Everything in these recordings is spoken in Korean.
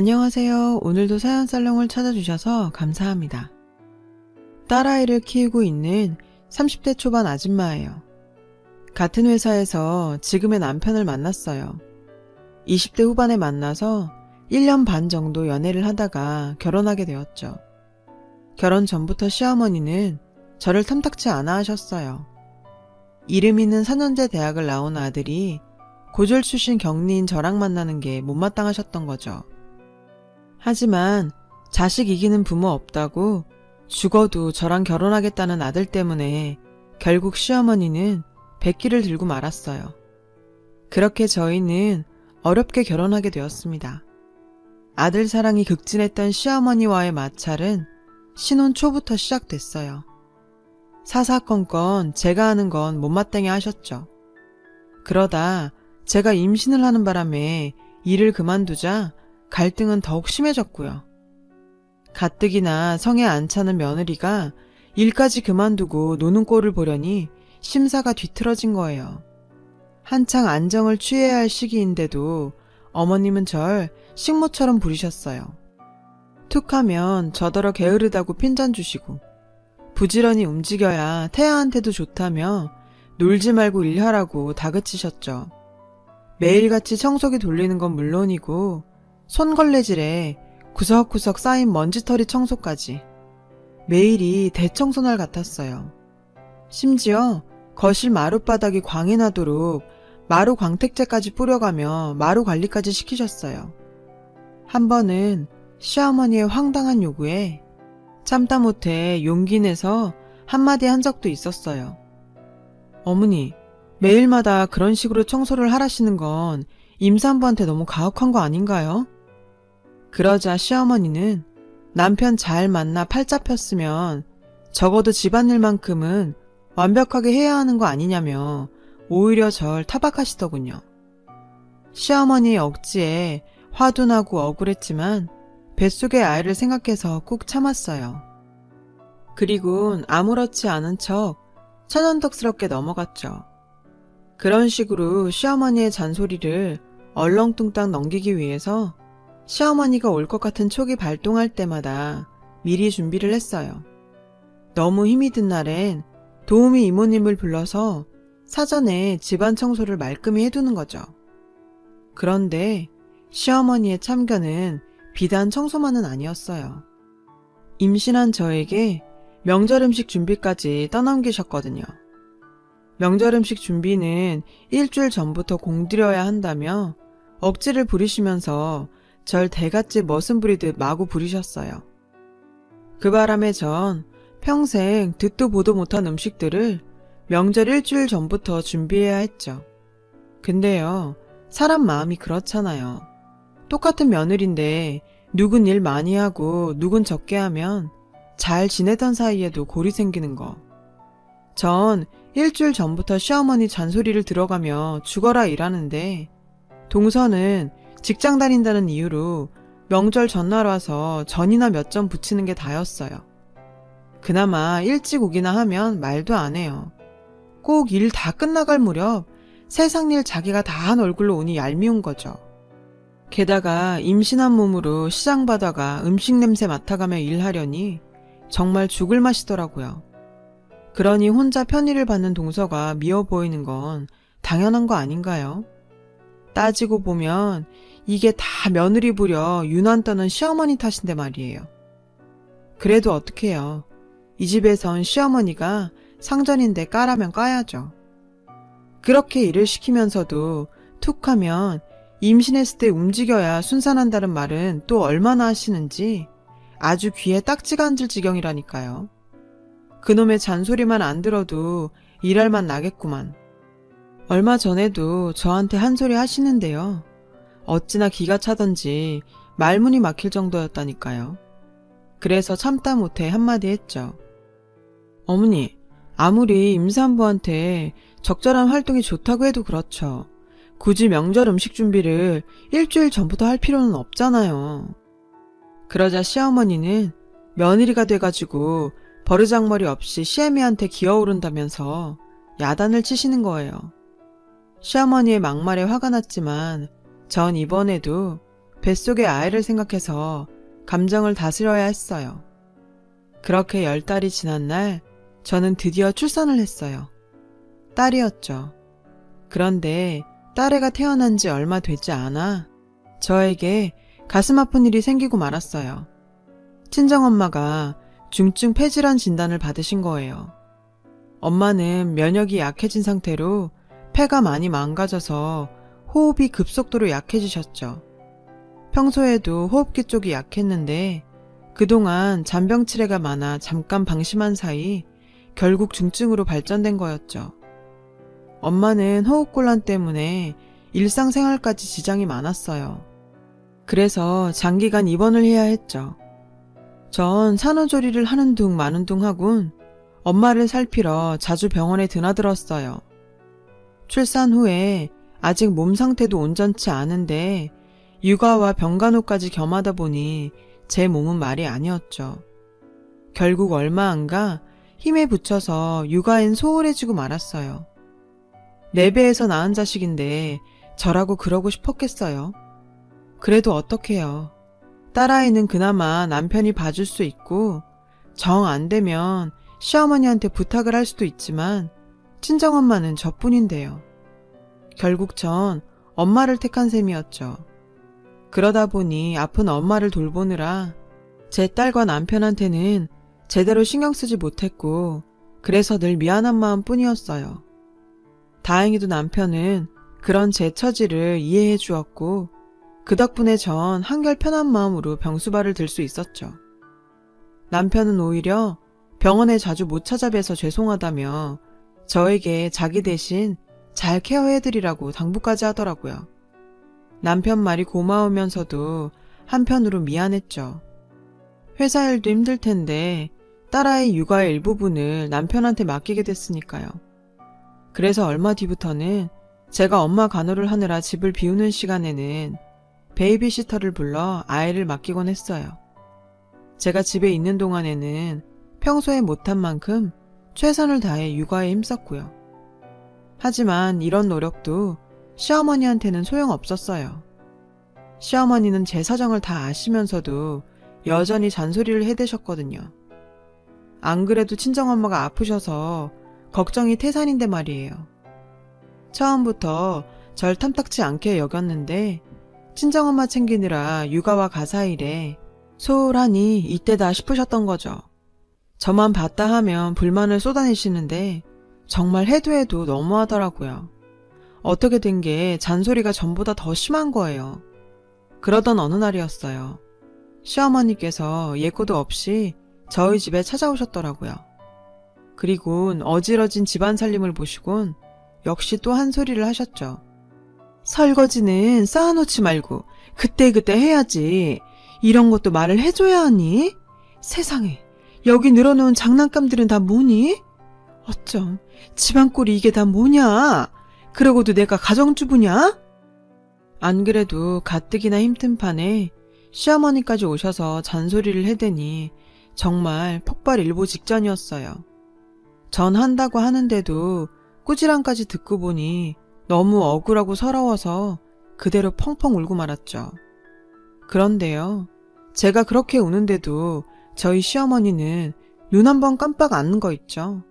안녕하세요. 오늘도 사연살롱을 찾아주셔서 감사합니다. 딸아이를 키우고 있는 30대 초반 아줌마예요. 같은 회사에서 지금의 남편을 만났어요. 20대 후반에 만나서 1년 반 정도 연애를 하다가 결혼하게 되었죠. 결혼 전부터 시어머니는 저를 탐탁치 않아 하셨어요. 이름 있는 4년제 대학을 나온 아들이 고졸 출신 경리인 저랑 만나는 게 못마땅하셨던 거죠. 하지만 자식 이기는 부모 없다고 죽어도 저랑 결혼하겠다는 아들 때문에 결국 시어머니는 백기를 들고 말았어요. 그렇게 저희는 어렵게 결혼하게 되었습니다. 아들 사랑이 극진했던 시어머니와의 마찰은 신혼 초부터 시작됐어요. 사사건건 제가 하는 건 못마땅해 하셨죠. 그러다 제가 임신을 하는 바람에 일을 그만두자 갈등은 더욱 심해졌고요. 가뜩이나 성에 안 차는 며느리가 일까지 그만두고 노는 꼴을 보려니 심사가 뒤틀어진 거예요. 한창 안정을 취해야 할 시기인데도 어머님은 절 식모처럼 부리셨어요. 툭하면 저더러 게으르다고 핀잔 주시고 부지런히 움직여야 태아한테도 좋다며 놀지 말고 일하라고 다그치셨죠. 매일같이 청소기 돌리는 건 물론이고 손걸레질에 구석구석 쌓인 먼지털이 청소까지 매일이 대청소날 같았어요. 심지어 거실 마룻바닥이 광이 나도록 마루 광택제까지 뿌려가며 마루 관리까지 시키셨어요. 한 번은 시어머니의 황당한 요구에 참다 못해 용기 내서 한마디 한 적도 있었어요. 어머니, 매일마다 그런 식으로 청소를 하라시는 건 임산부한테 너무 가혹한 거 아닌가요? 그러자 시어머니는 남편 잘 만나 팔자 폈으면 적어도 집안일만큼은 완벽하게 해야 하는 거 아니냐며 오히려 절 타박하시더군요. 시어머니의 억지에 화도 나고 억울했지만 뱃속의 아이를 생각해서 꾹 참았어요. 그리곤 아무렇지 않은 척 천연덕스럽게 넘어갔죠. 그런 식으로 시어머니의 잔소리를 얼렁뚱땅 넘기기 위해서 시어머니가 올 것 같은 촉이 발동할 때마다 미리 준비를 했어요. 너무 힘이 든 날엔 도우미 이모님을 불러서 사전에 집안 청소를 말끔히 해두는 거죠. 그런데 시어머니의 참견은 비단 청소만은 아니었어요. 임신한 저에게 명절 음식 준비까지 떠넘기셨거든요. 명절 음식 준비는 일주일 전부터 공들여야 한다며 억지를 부리시면서 절 대갓집 머슴 부리듯 마구 부리셨어요. 그 바람에 전 평생 듣도 보도 못한 음식들을 명절 일주일 전부터 준비해야 했죠. 근데요, 사람 마음이 그렇잖아요. 똑같은 며느리인데 누군 일 많이 하고 누군 적게 하면 잘 지내던 사이에도 골이 생기는 거. 전 일주일 전부터 시어머니 잔소리를 들어가며 죽어라 일하는데 동서는 직장 다닌다는 이유로 명절 전날 와서 전이나 몇 점 붙이는 게 다였어요. 그나마 일찍 오기나 하면 말도 안 해요. 꼭 일 다 끝나갈 무렵 세상 일 자기가 다 한 얼굴로 오니 얄미운 거죠. 게다가 임신한 몸으로 시장 바다가 음식 냄새 맡아가며 일하려니 정말 죽을 맛이더라고요. 그러니 혼자 편의를 받는 동서가 미워 보이는 건 당연한 거 아닌가요? 따지고 보면 이게 다 며느리 부려 유난 떠는 시어머니 탓인데 말이에요. 그래도 어떡해요. 이 집에선 시어머니가 상전인데 까라면 까야죠. 그렇게 일을 시키면서도 툭하면 임신했을 때 움직여야 순산한다는 말은 또 얼마나 하시는지 아주 귀에 딱지가 앉을 지경이라니까요. 그놈의 잔소리만 안 들어도 일할 맛 나겠구만. 얼마 전에도 저한테 한 소리 하시는데요. 어찌나 기가 차던지 말문이 막힐 정도였다니까요. 그래서 참다 못해 한마디 했죠. 어머니, 아무리 임산부한테 적절한 활동이 좋다고 해도 그렇죠. 굳이 명절 음식 준비를 일주일 전부터 할 필요는 없잖아요. 그러자 시어머니는 며느리가 돼가지고 버르장머리 없이 시애미한테 기어오른다면서 야단을 치시는 거예요. 시어머니의 막말에 화가 났지만 전 이번에도 뱃속의 아이를 생각해서 감정을 다스려야 했어요. 그렇게 10달이 지난 날 저는 드디어 출산을 했어요. 딸이었죠. 그런데 딸애가 태어난 지 얼마 되지 않아 저에게 가슴 아픈 일이 생기고 말았어요. 친정엄마가 중증 폐질환 진단을 받으신 거예요. 엄마는 면역이 약해진 상태로 폐가 많이 망가져서 호흡이 급속도로 약해지셨죠. 평소에도 호흡기 쪽이 약했는데 그동안 잔병 치레가 많아 잠깐 방심한 사이 결국 중증으로 발전된 거였죠. 엄마는 호흡곤란 때문에 일상생활까지 지장이 많았어요. 그래서 장기간 입원을 해야 했죠. 전 산후조리를 하는 둥 마는 둥 하곤 엄마를 살피러 자주 병원에 드나들었어요. 출산 후에 아직 몸 상태도 온전치 않은데 육아와 병간호까지 겸하다 보니 제 몸은 말이 아니었죠. 결국 얼마 안 가 힘에 부쳐서 육아엔 소홀해지고 말았어요. 내 배에서 낳은 자식인데 저라고 그러고 싶었겠어요. 그래도 어떡해요. 딸아이는 그나마 남편이 봐줄 수 있고 정 안 되면 시어머니한테 부탁을 할 수도 있지만 친정엄마는 저뿐인데요. 결국 전 엄마를 택한 셈이었죠. 그러다 보니 아픈 엄마를 돌보느라 제 딸과 남편한테는 제대로 신경 쓰지 못했고 그래서 늘 미안한 마음뿐이었어요. 다행히도 남편은 그런 제 처지를 이해해 주었고 그 덕분에 전 한결 편한 마음으로 병수발을 들 수 있었죠. 남편은 오히려 병원에 자주 못 찾아뵈서 죄송하다며 저에게 자기 대신 잘 케어해드리라고 당부까지 하더라고요. 남편 말이 고마우면서도 한편으로 미안했죠. 회사 일도 힘들 텐데 딸아이 육아의 일부분을 남편한테 맡기게 됐으니까요. 그래서 얼마 뒤부터는 제가 엄마 간호를 하느라 집을 비우는 시간에는 베이비시터를 불러 아이를 맡기곤 했어요. 제가 집에 있는 동안에는 평소에 못한 만큼 최선을 다해 육아에 힘썼고요. 하지만 이런 노력도 시어머니한테는 소용없었어요. 시어머니는 제 사정을 다 아시면서도 여전히 잔소리를 해대셨거든요. 안 그래도 친정엄마가 아프셔서 걱정이 태산인데 말이에요. 처음부터 절 탐탁치 않게 여겼는데 친정엄마 챙기느라 육아와 가사일에 소홀하니 이때다 싶으셨던 거죠. 저만 봤다 하면 불만을 쏟아내시는데 정말 해도 해도 너무하더라고요. 어떻게 된 게 잔소리가 전보다 더 심한 거예요. 그러던 어느 날이었어요. 시어머니께서 예고도 없이 저희 집에 찾아오셨더라고요. 그리곤 어지러진 집안 살림을 보시곤 역시 또 한 소리를 하셨죠. 설거지는 쌓아놓지 말고 그때그때 해야지. 이런 것도 말을 해줘야 하니? 세상에, 여기 늘어놓은 장난감들은 다 뭐니? 어쩜 집안꼴이 이게 다 뭐냐? 그러고도 내가 가정주부냐? 안 그래도 가뜩이나 힘든 판에 시어머니까지 오셔서 잔소리를 해대니 정말 폭발 일보 직전이었어요. 전 한다고 하는데도 꾸지람까지 듣고 보니 너무 억울하고 서러워서 그대로 펑펑 울고 말았죠. 그런데요, 제가 그렇게 우는데도 저희 시어머니는 눈 한 번 깜빡 안 거 있죠.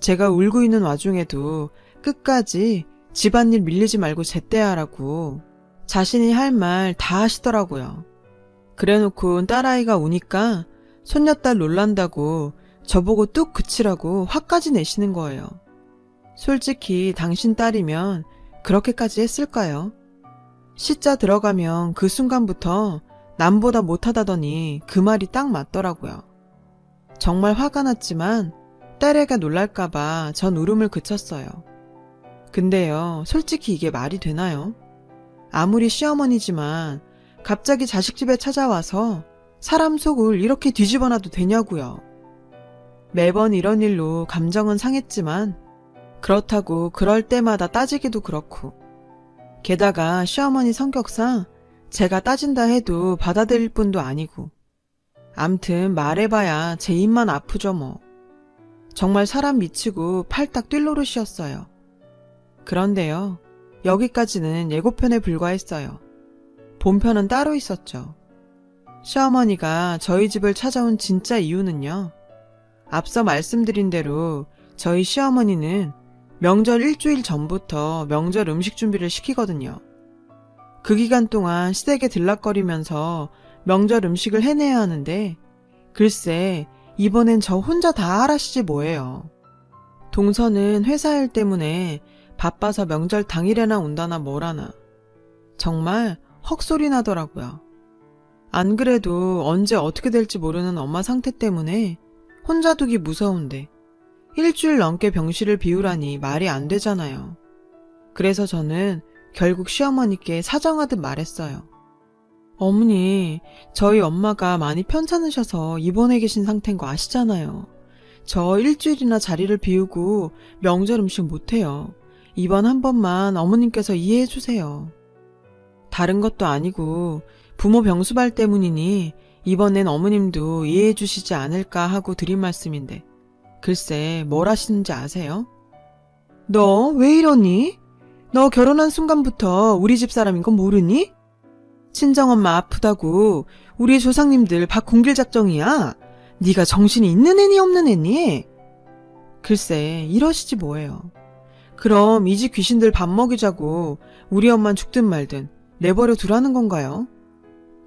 제가 울고 있는 와중에도 끝까지 집안일 밀리지 말고 제때 하라고 자신이 할 말 다 하시더라고요. 그래놓고 딸아이가 우니까 손녀딸 놀란다고 저보고 뚝 그치라고 화까지 내시는 거예요. 솔직히 당신 딸이면 그렇게까지 했을까요? 시자 들어가면 그 순간부터 남보다 못하다더니 그 말이 딱 맞더라고요. 정말 화가 났지만 딸애가 놀랄까봐 전 울음을 그쳤어요. 근데요, 솔직히 이게 말이 되나요? 아무리 시어머니지만 갑자기 자식 집에 찾아와서 사람 속을 이렇게 뒤집어놔도 되냐고요. 매번 이런 일로 감정은 상했지만 그렇다고 그럴 때마다 따지기도 그렇고, 게다가 시어머니 성격상 제가 따진다 해도 받아들일 뿐도 아니고, 암튼 말해봐야 제 입만 아프죠 뭐. 정말 사람 미치고 팔딱 뛸 노릇이었어요. 그런데요, 여기까지는 예고편에 불과했어요. 본편은 따로 있었죠. 시어머니가 저희 집을 찾아온 진짜 이유는요. 앞서 말씀드린 대로 저희 시어머니는 명절 일주일 전부터 명절 음식 준비를 시키거든요. 그 기간 동안 시댁에 들락거리면서 명절 음식을 해내야 하는데 글쎄 이번엔 저 혼자 다 하라시지 뭐예요. 동서는 회사 일 때문에 바빠서 명절 당일에나 온다나 뭐라나 정말 헉소리 나더라고요. 안 그래도 언제 어떻게 될지 모르는 엄마 상태 때문에 혼자 두기 무서운데 일주일 넘게 병실을 비우라니 말이 안 되잖아요. 그래서 저는 결국 시어머니께 사정하듯 말했어요. 어머니, 저희 엄마가 많이 편찮으셔서 입원해 계신 상태인 거 아시잖아요. 저 일주일이나 자리를 비우고 명절 음식 못해요. 이번 한 번만 어머님께서 이해해 주세요. 다른 것도 아니고 부모 병수발 때문이니 이번엔 어머님도 이해해 주시지 않을까 하고 드린 말씀인데 글쎄 뭘 하시는지 아세요? 너 왜 이러니? 너 결혼한 순간부터 우리 집 사람인 건 모르니? 친정엄마 아프다고 우리 조상님들 밥 공길 작정이야. 네가 정신이 있는 애니 없는 애니? 글쎄 이러시지 뭐예요. 그럼 이 집 귀신들 밥 먹이자고 우리 엄만 죽든 말든 내버려 두라는 건가요?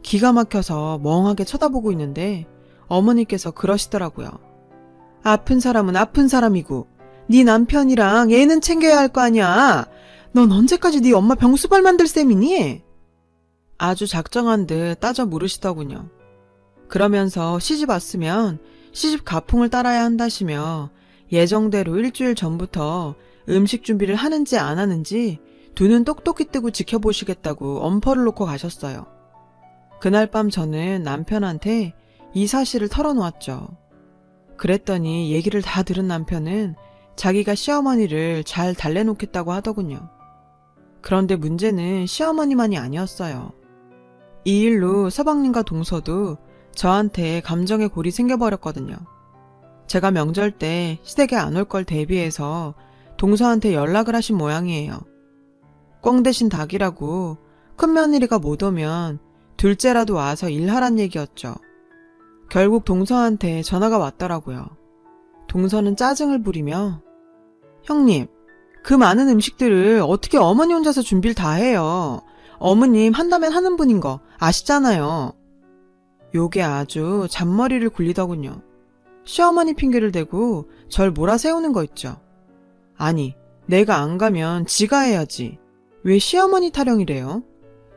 기가 막혀서 멍하게 쳐다보고 있는데 어머니께서 그러시더라고요. 아픈 사람은 아픈 사람이고 네 남편이랑 애는 챙겨야 할 거 아니야. 넌 언제까지 네 엄마 병수발 만들 셈이니? 아주 작정한 듯 따져 물으시더군요. 그러면서 시집 왔으면 시집 가풍을 따라야 한다시며 예정대로 일주일 전부터 음식 준비를 하는지 안 하는지 두 눈 똑똑히 뜨고 지켜보시겠다고 엄포를 놓고 가셨어요. 그날 밤 저는 남편한테 이 사실을 털어놓았죠. 그랬더니 얘기를 다 들은 남편은 자기가 시어머니를 잘 달래놓겠다고 하더군요. 그런데 문제는 시어머니만이 아니었어요. 이 일로 서방님과 동서도 저한테 감정의 골이 생겨버렸거든요. 제가 명절 때 시댁에 안 올 걸 대비해서 동서한테 연락을 하신 모양이에요. 꽁 대신 닭이라고 큰며느리가 못 오면 둘째라도 와서 일하란 얘기였죠. 결국 동서한테 전화가 왔더라고요. 동서는 짜증을 부리며 형님, 그 많은 음식들을 어떻게 어머니 혼자서 준비를 다 해요. 어머님 한다면 하는 분인 거 아시잖아요. 요게 아주 잔머리를 굴리더군요. 시어머니 핑계를 대고 절 몰아세우는 거 있죠. 아니, 내가 안 가면 지가 해야지. 왜 시어머니 타령이래요?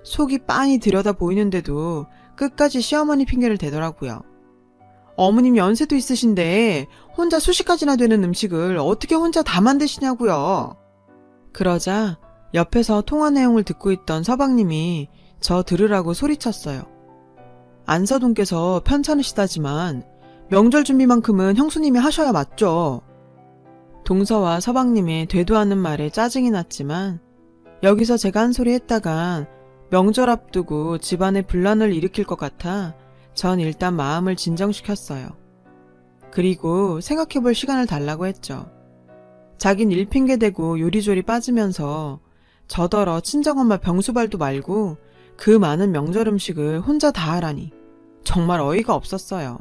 속이 빤히 들여다 보이는데도 끝까지 시어머니 핑계를 대더라고요. 어머님 연세도 있으신데 혼자 수십 가지나 되는 음식을 어떻게 혼자 다 만드시냐고요. 그러자 옆에서 통화 내용을 듣고 있던 서방님이 저 들으라고 소리쳤어요. 안서동께서 편찮으시다지만 명절 준비만큼은 형수님이 하셔야 맞죠. 동서와 서방님의 되도 않는 말에 짜증이 났지만 여기서 제가 한 소리 했다간 명절 앞두고 집안에 분란을 일으킬 것 같아 전 일단 마음을 진정시켰어요. 그리고 생각해볼 시간을 달라고 했죠. 자긴 일 핑계대고 요리조리 빠지면서 저더러 친정엄마 병수발도 말고 그 많은 명절 음식을 혼자 다 하라니 정말 어이가 없었어요.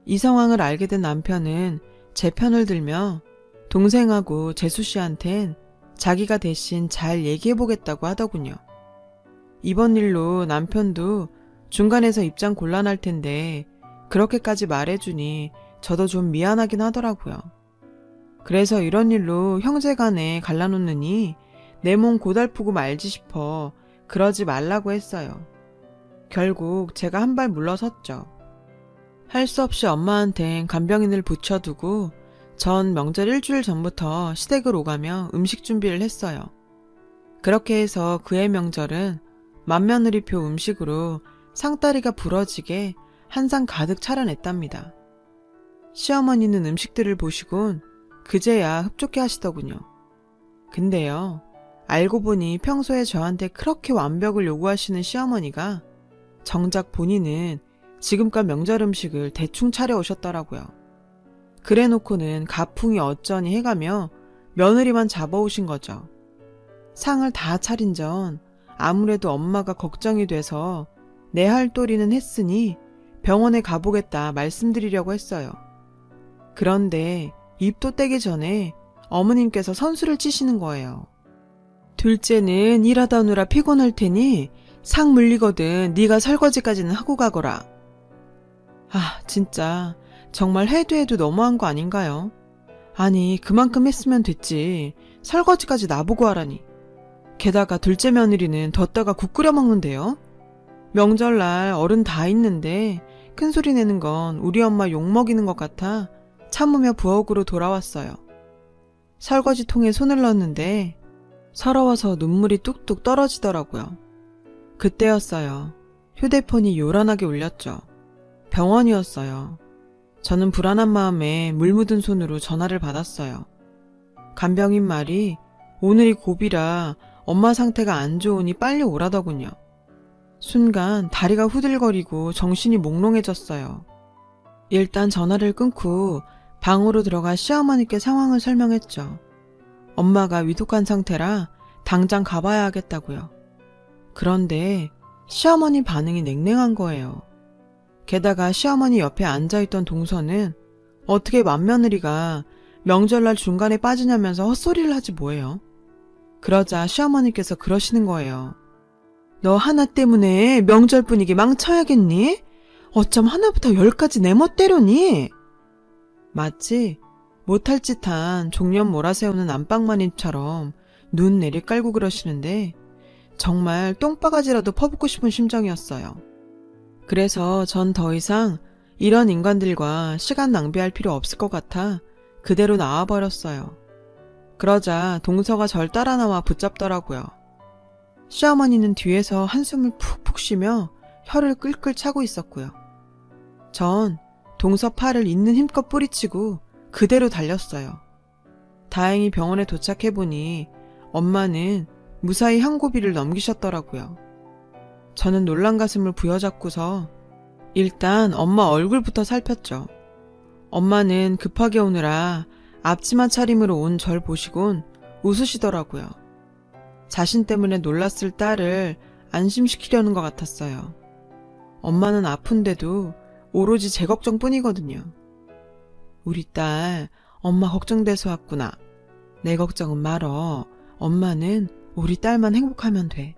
이 상황을 알게 된 남편은 제 편을 들며 동생하고 재수씨한텐 자기가 대신 잘 얘기해보겠다고 하더군요. 이번 일로 남편도 중간에서 입장 곤란할 텐데 그렇게까지 말해주니 저도 좀 미안하긴 하더라고요. 그래서 이런 일로 형제간에 갈라놓느니 내 몸 고달프고 말지 싶어 그러지 말라고 했어요. 결국 제가 한 발 물러섰죠. 할 수 없이 엄마한텐 간병인을 붙여두고 전 명절 일주일 전부터 시댁을 오가며 음식 준비를 했어요. 그렇게 해서 그해 명절은 맏며느리표 음식으로 상다리가 부러지게 한 상 가득 차려냈답니다. 시어머니는 음식들을 보시곤 그제야 흡족해 하시더군요. 근데요, 알고 보니 평소에 저한테 그렇게 완벽을 요구하시는 시어머니가 정작 본인은 지금껏 명절 음식을 대충 차려오셨더라고요. 그래놓고는 가풍이 어쩌니 해가며 며느리만 잡아오신 거죠. 상을 다 차린 전 아무래도 엄마가 걱정이 돼서 내 할 도리는 했으니 병원에 가보겠다 말씀드리려고 했어요. 그런데 입도 떼기 전에 어머님께서 선수를 치시는 거예요. 둘째는 일하다 오느라 피곤할 테니 상 물리거든 네가 설거지까지는 하고 가거라. 아, 진짜 정말 해도 너무한 거 아닌가요? 아니, 그만큼 했으면 됐지. 설거지까지 나보고 하라니. 게다가 둘째 며느리는 뒀다가 국 끓여 먹는데요. 명절날 어른 다 있는데 큰 소리 내는 건 우리 엄마 욕먹이는 것 같아 참으며 부엌으로 돌아왔어요. 설거지통에 손을 넣었는데 서러워서 눈물이 뚝뚝 떨어지더라고요. 그때였어요. 휴대폰이 요란하게 울렸죠. 병원이었어요. 저는 불안한 마음에 물 묻은 손으로 전화를 받았어요. 간병인 말이 오늘이 고비라 엄마 상태가 안 좋으니 빨리 오라더군요. 순간 다리가 후들거리고 정신이 몽롱해졌어요. 일단 전화를 끊고 방으로 들어가 시어머니께 상황을 설명했죠. 엄마가 위독한 상태라 당장 가봐야 하겠다고요. 그런데 시어머니 반응이 냉랭한 거예요. 게다가 시어머니 옆에 앉아있던 동서는 어떻게 맏며느리가 명절날 중간에 빠지냐면서 헛소리를 하지 뭐예요. 그러자 시어머니께서 그러시는 거예요. 너 하나 때문에 명절 분위기 망쳐야겠니? 어쩜 하나부터 10까지 내 멋대로니? 마치 못할 짓한 종년 몰아세우는 안방마님처럼 눈 내리 깔고 그러시는데 정말 똥바가지라도 퍼붓고 싶은 심정이었어요. 그래서 전 더 이상 이런 인간들과 시간 낭비할 필요 없을 것 같아 그대로 나와버렸어요. 그러자 동서가 절 따라 나와 붙잡더라고요. 시어머니는 뒤에서 한숨을 푹푹 쉬며 혀를 끌끌 차고 있었고요. 전 동서 팔을 있는 힘껏 뿌리치고 그대로 달렸어요. 다행히 병원에 도착해보니 엄마는 무사히 한 고비를 넘기셨더라고요. 저는 놀란 가슴을 부여잡고서 일단 엄마 얼굴부터 살폈죠. 엄마는 급하게 오느라 앞치마 차림으로 온 절 보시곤 웃으시더라고요. 자신 때문에 놀랐을 딸을 안심시키려는 것 같았어요. 엄마는 아픈데도 오로지 제 걱정뿐이거든요. 우리 딸 엄마 걱정돼서 왔구나. 내 걱정은 말어. 엄마는 우리 딸만 행복하면 돼.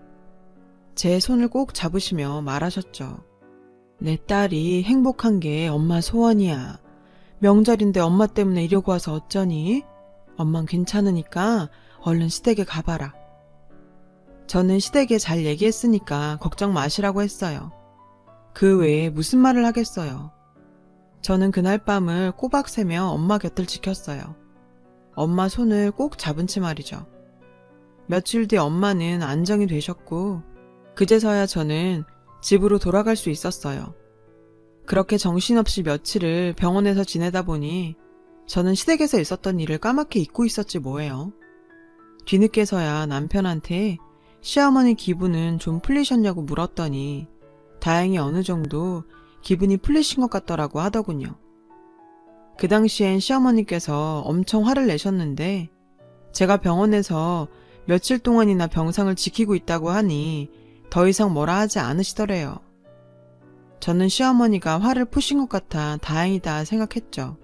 제 손을 꼭 잡으시며 말하셨죠. 내 딸이 행복한 게 엄마 소원이야. 명절인데 엄마 때문에 이러고 와서 어쩌니? 엄만 괜찮으니까 얼른 시댁에 가봐라. 저는 시댁에 잘 얘기했으니까 걱정 마시라고 했어요. 그 외에 무슨 말을 하겠어요. 저는 그날 밤을 꼬박 새며 엄마 곁을 지켰어요. 엄마 손을 꼭 잡은 채 말이죠. 며칠 뒤 엄마는 안정이 되셨고 그제서야 저는 집으로 돌아갈 수 있었어요. 그렇게 정신없이 며칠을 병원에서 지내다 보니 저는 시댁에서 있었던 일을 까맣게 잊고 있었지 뭐예요. 뒤늦게서야 남편한테 시어머니 기분은 좀 풀리셨냐고 물었더니 다행히 어느 정도 기분이 풀리신 것 같더라고 하더군요. 그 당시엔 시어머니께서 엄청 화를 내셨는데 제가 병원에서 며칠 동안이나 병상을 지키고 있다고 하니 더 이상 뭐라 하지 않으시더래요. 저는 시어머니가 화를 푸신 것 같아 다행이다 생각했죠.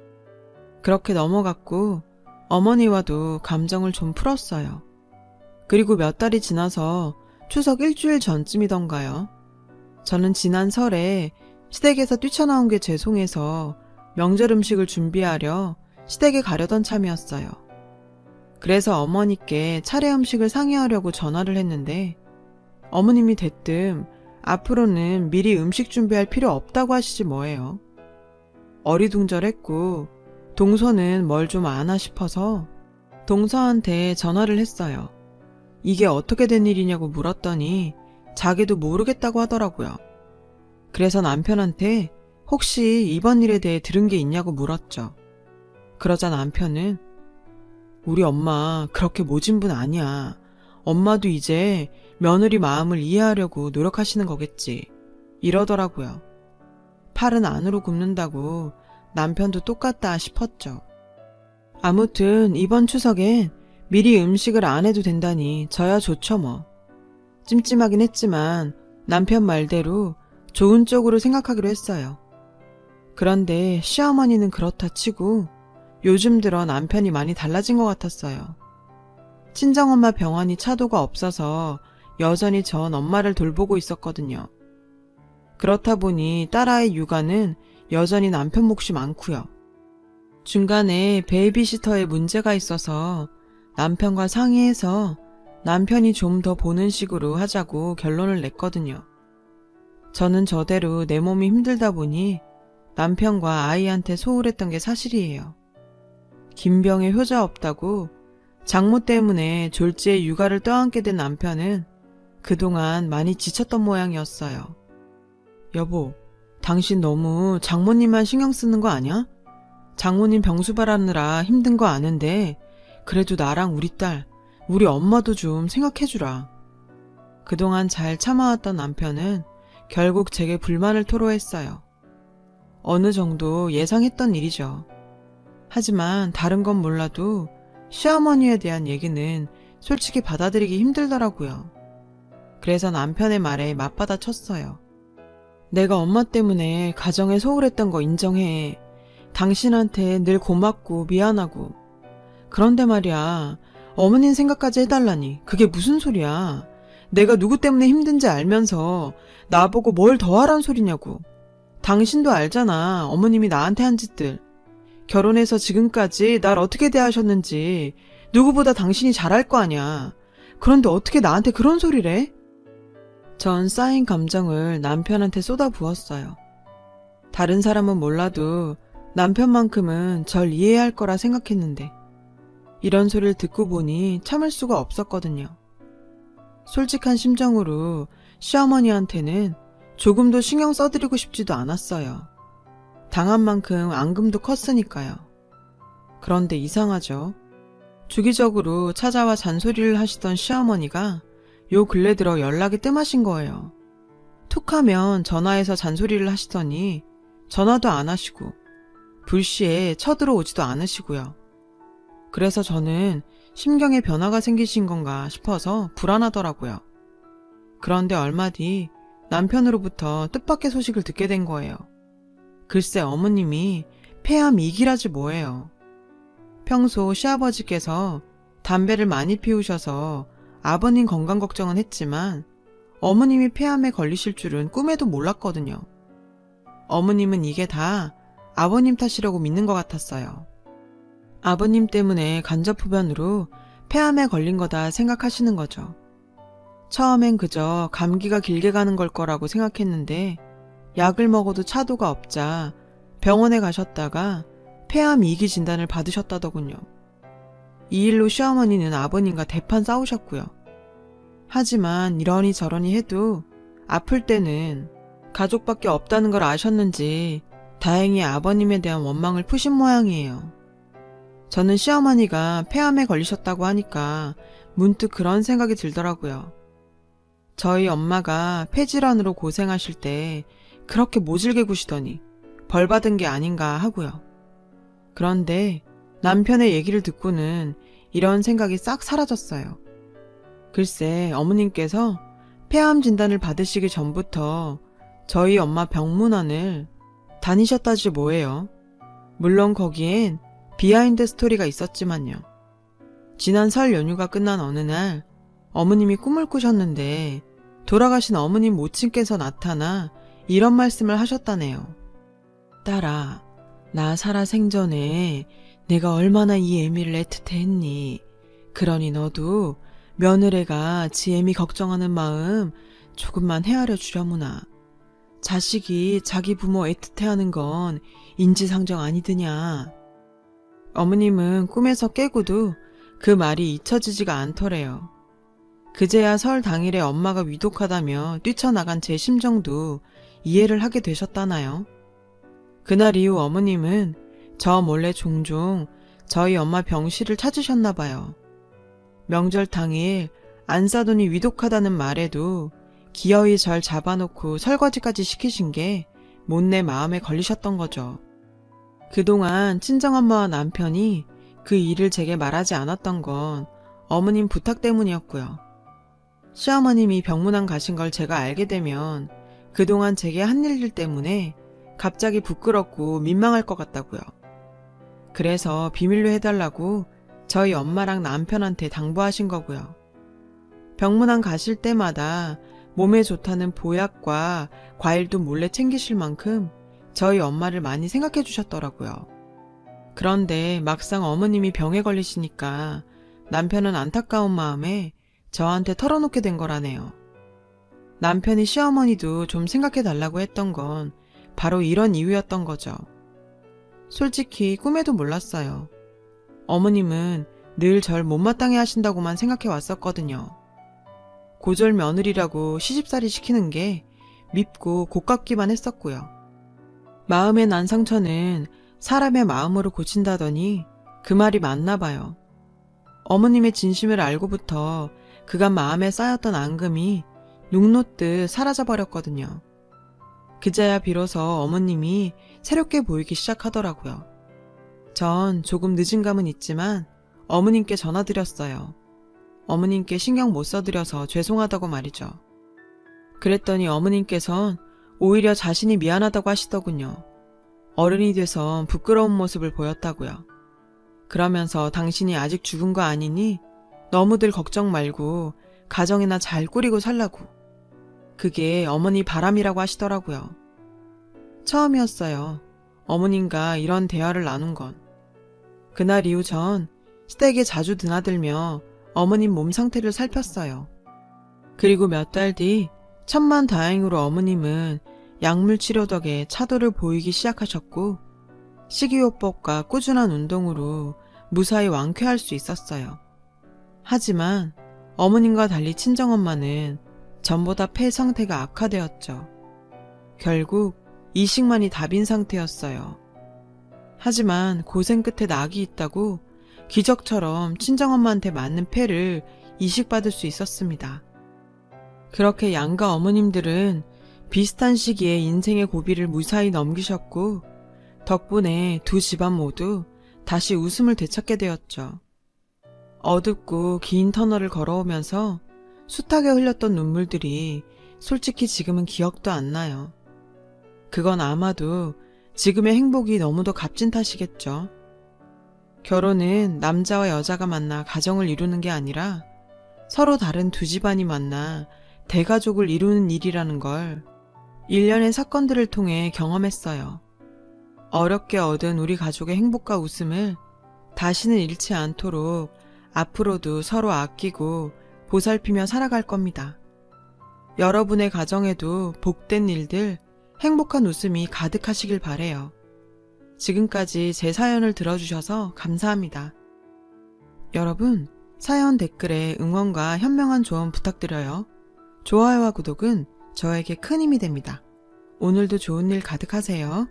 그렇게 넘어갔고 어머니와도 감정을 좀 풀었어요. 그리고 몇 달이 지나서 추석 일주일 전쯤이던가요. 저는 지난 설에 시댁에서 뛰쳐나온 게 죄송해서 명절 음식을 준비하려 시댁에 가려던 참이었어요. 그래서 어머니께 차례 음식을 상의하려고 전화를 했는데 어머님이 대뜸 앞으로는 미리 음식 준비할 필요 없다고 하시지 뭐예요. 어리둥절했고 동서는 뭘 좀 아나 싶어서 동서한테 전화를 했어요. 이게 어떻게 된 일이냐고 물었더니 자기도 모르겠다고 하더라고요. 그래서 남편한테 혹시 이번 일에 대해 들은 게 있냐고 물었죠. 그러자 남편은 우리 엄마 그렇게 모진 분 아니야. 엄마도 이제 며느리 마음을 이해하려고 노력하시는 거겠지. 이러더라고요. 팔은 안으로 굽는다고 남편도 똑같다 싶었죠. 아무튼 이번 추석엔 미리 음식을 안 해도 된다니 저야 좋죠 뭐. 찜찜하긴 했지만 남편 말대로 좋은 쪽으로 생각하기로 했어요. 그런데 시어머니는 그렇다 치고 요즘 들어 남편이 많이 달라진 것 같았어요. 친정엄마 병원이 차도가 없어서 여전히 전 엄마를 돌보고 있었거든요. 그렇다 보니 딸아이 육아는 여전히 남편 몫이 많고요. 중간에 베이비시터에 문제가 있어서 남편과 상의해서 남편이 좀 더 보는 식으로 하자고 결론을 냈거든요. 저는 저대로 내 몸이 힘들다 보니 남편과 아이한테 소홀했던 게 사실이에요. 김병에 효자 없다고 장모 때문에 졸지에 육아를 떠안게 된 남편은 그동안 많이 지쳤던 모양이었어요. 여보, 당신 너무 장모님만 신경 쓰는 거 아니야? 장모님 병수발하느라 힘든 거 아는데 그래도 나랑 우리 딸, 우리 엄마도 좀 생각해주라. 그동안 잘 참아왔던 남편은 결국 제게 불만을 토로했어요. 어느 정도 예상했던 일이죠. 하지만 다른 건 몰라도 시어머니에 대한 얘기는 솔직히 받아들이기 힘들더라고요. 그래서 남편의 말에 맞받아 쳤어요. 내가 엄마 때문에 가정에 소홀했던 거 인정해. 당신한테 늘 고맙고 미안하고. 그런데 말이야, 어머님 생각까지 해달라니 그게 무슨 소리야. 내가 누구 때문에 힘든지 알면서 나보고 뭘 더 하란 소리냐고. 당신도 알잖아, 어머님이 나한테 한 짓들. 결혼해서 지금까지 날 어떻게 대하셨는지 누구보다 당신이 잘 알 거 아냐. 그런데 어떻게 나한테 그런 소리를 해? 전 쌓인 감정을 남편한테 쏟아부었어요. 다른 사람은 몰라도 남편만큼은 절 이해할 거라 생각했는데 이런 소리를 듣고 보니 참을 수가 없었거든요. 솔직한 심정으로 시어머니한테는 조금도 신경 써드리고 싶지도 않았어요. 당한 만큼 앙금도 컸으니까요. 그런데 이상하죠. 주기적으로 찾아와 잔소리를 하시던 시어머니가 요 근래 들어 연락이 뜸하신 거예요. 툭하면 전화해서 잔소리를 하시더니 전화도 안 하시고 불시에 쳐들어오지도 않으시고요. 그래서 저는 심경에 변화가 생기신 건가 싶어서 불안하더라고요. 그런데 얼마 뒤 남편으로부터 뜻밖의 소식을 듣게 된 거예요. 글쎄 어머님이 폐암 2기라지 뭐예요. 평소 시아버지께서 담배를 많이 피우셔서 아버님 건강 걱정은 했지만 어머님이 폐암에 걸리실 줄은 꿈에도 몰랐거든요. 어머님은 이게 다 아버님 탓이라고 믿는 것 같았어요. 아버님 때문에 간접흡연으로 폐암에 걸린 거다 생각하시는 거죠. 처음엔 그저 감기가 길게 가는 걸 거라고 생각했는데 약을 먹어도 차도가 없자 병원에 가셨다가 폐암 2기 진단을 받으셨다더군요. 이 일로 시어머니는 아버님과 대판 싸우셨고요. 하지만 이러니 저러니 해도 아플 때는 가족밖에 없다는 걸 아셨는지 다행히 아버님에 대한 원망을 푸신 모양이에요. 저는 시어머니가 폐암에 걸리셨다고 하니까 문득 그런 생각이 들더라고요. 저희 엄마가 폐질환으로 고생하실 때 그렇게 모질게 구시더니 벌 받은 게 아닌가 하고요. 그런데 남편의 얘기를 듣고는 이런 생각이 싹 사라졌어요. 글쎄 어머님께서 폐암 진단을 받으시기 전부터 저희 엄마 병문안을 다니셨다지 뭐예요. 물론 거기엔 비하인드 스토리가 있었지만요. 지난 설 연휴가 끝난 어느 날 어머님이 꿈을 꾸셨는데 돌아가신 어머님 모친께서 나타나 이런 말씀을 하셨다네요. 딸아, 나 살아 생전에 내가 얼마나 이 애미를 애틋해 했니. 그러니 너도 며느리가 지 애미 걱정하는 마음 조금만 헤아려 주려무나. 자식이 자기 부모 애틋해하는 건 인지상정 아니드냐. 어머님은 꿈에서 깨고도 그 말이 잊혀지지가 않더래요. 그제야 설 당일에 엄마가 위독하다며 뛰쳐나간 제 심정도 이해를 하게 되셨다나요. 그날 이후 어머님은 저 몰래 종종 저희 엄마 병실을 찾으셨나 봐요. 명절 당일 안 싸더니 위독하다는 말에도 기어이 절 잡아놓고 설거지까지 시키신 게 못내 마음에 걸리셨던 거죠. 그동안 친정엄마와 남편이 그 일을 제게 말하지 않았던 건 어머님 부탁 때문이었고요. 시어머님이 병문안 가신 걸 제가 알게 되면 그동안 제게 한 일들 때문에 갑자기 부끄럽고 민망할 것 같다고요. 그래서 비밀로 해달라고 저희 엄마랑 남편한테 당부하신 거고요. 병문안 가실 때마다 몸에 좋다는 보약과 과일도 몰래 챙기실 만큼 저희 엄마를 많이 생각해 주셨더라고요. 그런데 막상 어머님이 병에 걸리시니까 남편은 안타까운 마음에 저한테 털어놓게 된 거라네요. 남편이 시어머니도 좀 생각해 달라고 했던 건 바로 이런 이유였던 거죠. 솔직히 꿈에도 몰랐어요. 어머님은 늘 절 못마땅해 하신다고만 생각해 왔었거든요. 고졸 며느리라고 시집살이 시키는 게 밉고 고깝기만 했었고요. 마음의 난 상처는 사람의 마음으로 고친다더니 그 말이 맞나 봐요. 어머님의 진심을 알고부터 그간 마음에 쌓였던 앙금이 눈 놓듯 사라져버렸거든요. 그제야 비로소 어머님이 새롭게 보이기 시작하더라고요. 전 조금 늦은 감은 있지만 어머님께 전화드렸어요. 어머님께 신경 못 써드려서 죄송하다고 말이죠. 그랬더니 어머님께선 오히려 자신이 미안하다고 하시더군요. 어른이 돼선 부끄러운 모습을 보였다고요. 그러면서 당신이 아직 죽은 거 아니니 너무들 걱정 말고 가정이나 잘 꾸리고 살라고. 그게 어머니 바람이라고 하시더라고요. 처음이었어요. 어머님과 이런 대화를 나눈 건. 그날 이후 전 시댁에 자주 드나들며 어머님 몸 상태를 살폈어요. 그리고 몇 달 뒤 천만다행으로 어머님은 약물 치료 덕에 차도를 보이기 시작하셨고 식이요법과 꾸준한 운동으로 무사히 완쾌할 수 있었어요. 하지만 어머님과 달리 친정엄마는 전보다 폐 상태가 악화되었죠. 결국 이식만이 답인 상태였어요. 하지만 고생 끝에 낙이 있다고 기적처럼 친정엄마한테 맞는 폐를 이식받을 수 있었습니다. 그렇게 양가 어머님들은 비슷한 시기에 인생의 고비를 무사히 넘기셨고 덕분에 두 집안 모두 다시 웃음을 되찾게 되었죠. 어둡고 긴 터널을 걸어오면서 숱하게 흘렸던 눈물들이 솔직히 지금은 기억도 안 나요. 그건 아마도 지금의 행복이 너무도 값진 탓이겠죠. 결혼은 남자와 여자가 만나 가정을 이루는 게 아니라 서로 다른 두 집안이 만나 대가족을 이루는 일이라는 걸 일련의 사건들을 통해 경험했어요. 어렵게 얻은 우리 가족의 행복과 웃음을 다시는 잃지 않도록 앞으로도 서로 아끼고 보살피며 살아갈 겁니다. 여러분의 가정에도 복된 일들, 행복한 웃음이 가득하시길 바래요. 지금까지 제 사연을 들어주셔서 감사합니다. 여러분, 사연 댓글에 응원과 현명한 조언 부탁드려요. 좋아요와 구독은 저에게 큰 힘이 됩니다. 오늘도 좋은 일 가득하세요.